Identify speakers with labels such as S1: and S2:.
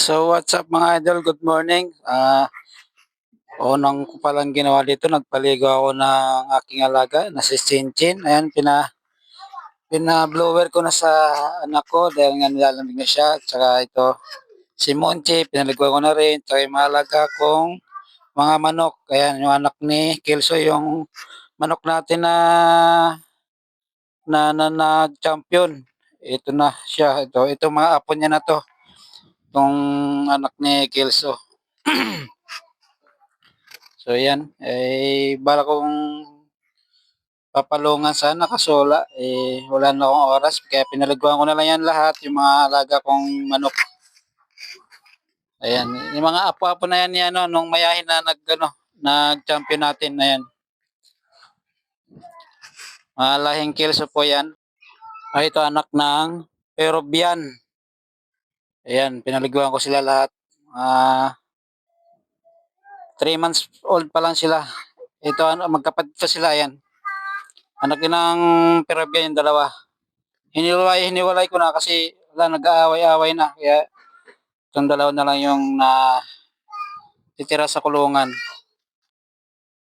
S1: So what's up mga idol, good morning. Unang ko palang ginawa dito, nagpaligo ako ng aking alaga na si Chinchin. Ayan, pina-blower ko na sa anak ko dahil nga nilalamig na siya. Tsaka ito, si Monchi, pinaliguan ko na rin. Tsaka yung mga alaga kong mga manok. Ayan, yung anak ni Kelso, yung manok natin na nag-champion. Ito na siya, ito mga apo niya na to. Itong anak ni Kelso. So yan, bala kong papalungan sana kaso wala na akong oras kaya pinaliguan ko na lang yan lahat, yung mga alaga kong manok. Ayan, yung mga apo-apo na yan, yan nung mayahin na nag-champion natin na yan. Mga lahing Kelso po yan. Ito anak ng Peruvian. Ayan, pinaliguan ko sila lahat. 3 months old pa lang sila. Ito magkapatid pa sila yan. Anak din ng Peruvian yung dalawa. Hiniwalay ko na kasi nag-aaway-aaway na. Kaya itong dalawa na lang yung titira sa kulungan.